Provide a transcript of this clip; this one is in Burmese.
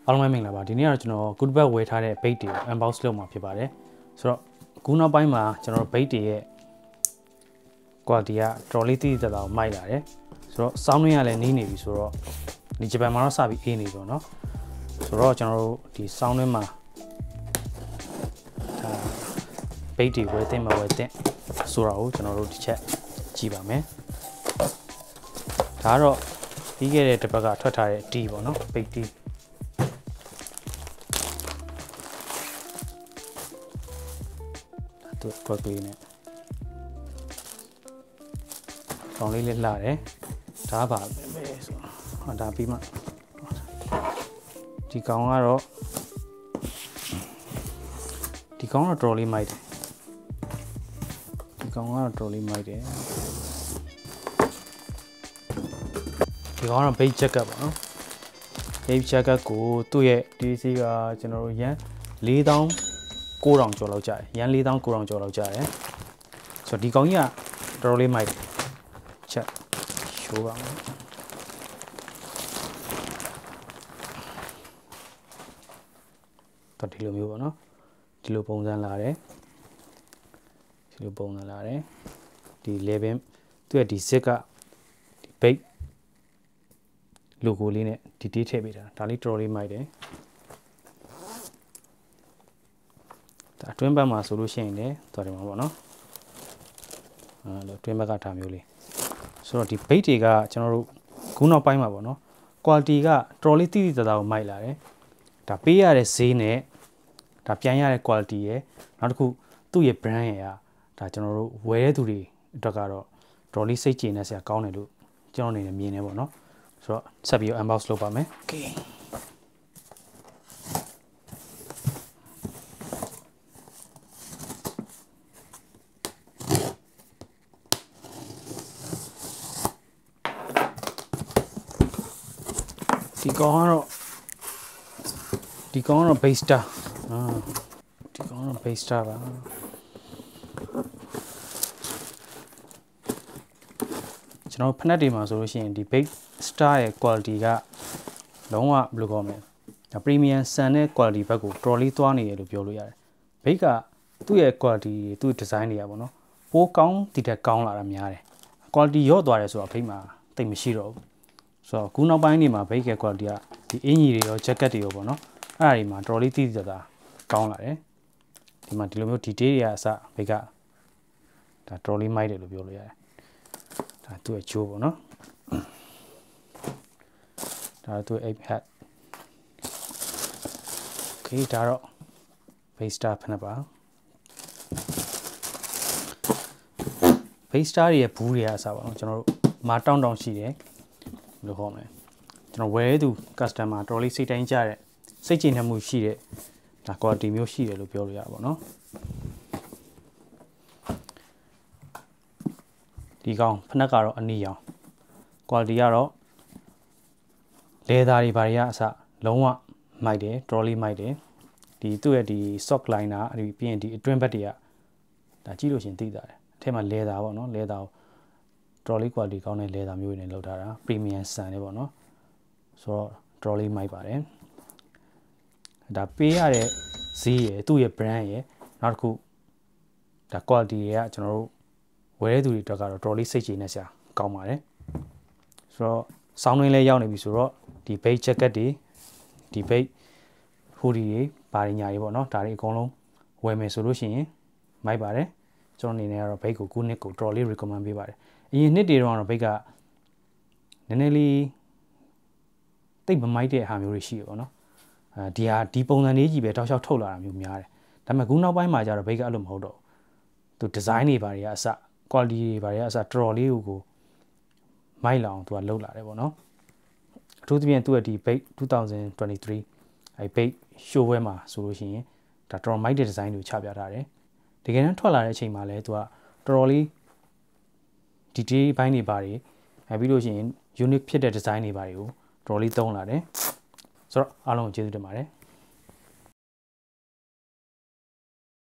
အားလုံးပဲမင်္ဂလာပါဒီနေ့ကတော့ကျွန်တော် good back ဝယ်ထားတဲ့ bait တွေကို unbox လုပ်မှာဖြစ်ပါတယ်ဆိုတော့ခုနောက်ပိုင်းမှာကျွန်တော် bait တွေရဲ့ quality ကတော်လေးတိတိကျကျမိုက်လာတယ်ဆိုတော့စောင်းနှင်းကလည်းနီးနေပြီဆိုတော့ဒီဂျပန်မှာတော့စပြီးအေးနေပြီเนาะဆိုတော့ကျွန်တော်တို့ဒီစောင်းနှင်းမှာဒါ bait တွေဝယ်တင်မဝယ်တင်ဆိုတော့ကျွန်တော်တို့ဒီချက်ကြည့်ပါမယ်ဒါကတော့ပြီးခဲ့တဲ့တစ်ပတ်ကထွက်ထားတဲ့ D ပေါ့เนาะ bait Dတွက်လေးနဲ့ကောင်းလေးလေးလာတယ်ဒါပါပဲဆိုတော့ဒါပြီးမှဒီကောင်ကတော့တော်လေးမိုက်တယ်ဒီကောင်ကတော့တော်လေးမိုက်တယ်ဒီကောင်ကတော့ bait jacket ပါနော် bait jacket ကိုသူ့ရဲ့ဒီစီးကကျွန်တော်တို့ရန်4000 ကျော်လောက်ကြာတယ်ရန်4000 ကျော်လောက်ကြာတယ်ဆိုတော့ဒီကောင်ကြီးကတော်တော်လေးမိုက်တယ်ချက်ရှိုးပါမယ်တော့ဒီလိုမျိုးပေါ့နော်ဒီလိုပုံစံလာတယ်ဒီ level သူ့ရဲ့ဒီ zip ကဒီ bait logo လေးနဲ့ဒီတေးထည့်ပေးတာဒါလေးတော်တော်လေးမိုက်တယ်အတွင်းဘက်မှာဆိုလို့ရှိရင်လည်းတော်တယ်မှာပေါ့နော်အတွင်းဘက်ကထားမျိုးလေးဆိုတော့ဒီ bait တွေကကျွန်တော်တို့ခုနောက်ပိုင်းမှာပေါ့နော် quality ကတော်လေးတိတိကျကျကိုမိုက်လာတယ်ဒါပေးရတဲ့ဈေးနဲ့ဒါပြန်ရတဲ့ quality ရယ်နောက်တစ်ခုသူ့ရဲ့ brand ရယ်ကဒါကျွန်တော်တို့ဝယ်တဲ့သူတွေအတွက်ကတော့တော်လေးစိတ်ကျေနပ်စရာကောင်းတယ်လို့ကျွန်တော်အနေနဲ့မြင်နေပေါ့နော်ဆိုတော့ဆက်ပြီး unbox လုပ်ပါမယ် okayဒီကောင်ကတော့ base star ဒီကောင်ကတော့ base star ပါကျွန်တော်ဖက်နက်တွေမှာဆိုလို့ရှိရင်ဒီ base star ရဲ့ quality ကလုံးဝဘယ်လိုပြောမလဲ premium ဆန်တဲ့ quality ဘက်ကိုတော်လေးသွားနေရလို့ပြောလို့ရတယ် base ကသူ့ရဲ့ quality သူ့ design တွေကပေါ့နော်ပိုးကောင်းတည်တဲ့ကောင်းလာတာများတယ် quality ရော့သွားတယ်ဆိုတော့ base မှာတိတ်မရှိတော့ဘူးဆိုတော့ခုနောက်ပိုင်းနေမှာ bait ရဲ့ quality ကဒီအင်ကြီးတွေရော jacket တွေရောပေါ့နော်အဲ့ဒါတွေမှာတော်လေးတိတိကျကျကောင်းလာတယ်ဒီမှာဒီလိုမျိုး detail တွေကအစ bait ကဒါတော်လေးမိုက်တယ်လို့ပြောလို့ရတယ်ဒါသူ့ရဲ့ချိုးပေါ့နော်ဒါသူ့ရဲ့ 8 hat okay ဒါတော့ bait star ဖက်နက်ပါ bait star ရဲ့ဘူးတွေကအစပါတော့ကျွန်တော်တို့မာတောင်းရှိတယ်လို့ခေါ်မယ်ကျွန်တော်ဝယ်သူ customer တော်လေးစိတ်တိုင်းကြတဲ့စိတ်ကြည်နမှုရှိတဲ့ဒါ quality မျိုးရှိတယ်လို့ပြောလို့ရပါဘောเนาะဒီကောင်ဖက်နက်ကတော့အနီရောင် quality ကတော့ leather တွေဘာတွေကအစလုံးဝမိုက်တယ်တော်လေးမိုက်တယ်ဒီသူ့ရဲ့ဒီ sock liner ဒီပြီးရင်ဒီအတွင်းဘက်တွေကဒါကြည့်လို့ရှင်သိတာတယ်အထက်မှာ leather ပေါ့เนาะ leatherတော်လေး quality ကောင်းတဲ့ leather မျိုးတွေနဲ့လုပ်ထားတာ premium ဆန်လေးပေါ့နော်ဆိုတော့တော်လေးမိုက်ပါတယ်ဒါပေးရတဲ့ဈေးရယ်သူ့ရဲ့ brand ရယ်နောက်တစ်ခုဒါ quality တွေကကျွန်တော်တို့ဝယ်တဲ့သူတွေအတွက်ကတော့တော်လေးစိတ်ကျေနပ်စရာကောင်းပါတယ်ဆိုတော့စောင်းတွင်းလေးရောက်နေပြီဆိုတော့ဒီ bait jacket တွေဒီ bait hoodie တွေဘာတွေညာတွေပေါ့နော်ဒါတွေအကုန်လုံးဝယ်မယ်ဆိုလို့ရှိရင်မိုက်ပါတယ်ကျွန်တော်အနေနဲ့ကတော့ bait ကိုခုနှစ်ကိုတော်လေး recommend ပေးပါတယ်အရင်နှစ်တွေတော့ဘိတ်ကနည်းနည်းလေးတိတ်မမိုက်တဲ့ဟာမျိုးတွေရှိရပေါ့နော်ဒီပုံစံလေးကြီးပဲတောက်လျှောက်ထုတ်လာတာမျိုးများတယ်ဒါပေမဲ့ခုနောက်ပိုင်းမှာကျတော့ဘိတ်ကအဲ့လိုမဟုတ်တော့သူ design တွေဘာတွေကအစ quality တွေဘာတွေကအစတော်တော်လေးကိုမိုက်လောင်သူကလောက်လာတယ်ပေါ့နော်အထူးသဖြင့်သူ့ရဲ့ဒီ bait 2023အဲ့ bait show ပွဲမှာဆိုလို့ရှိရင်ဒါတော်တော်မိုက်တဲ့ design တွေကိုချပြထားတယ်တကယ်တမ်းထွက်လာတဲ့အချိန်မှာလည်းသူကတော်တော်လေးdetail ဘိုင်းတွေပါတယ်ပြီးလို့ရှိရင် unique ဖြစ်တဲ့ design တွေပါတယ်ကိုတော်တော်လေးသုံးလာတယ်ဆိုတော့အားလုံးကိုကျေးဇူးတင်ပါတယ်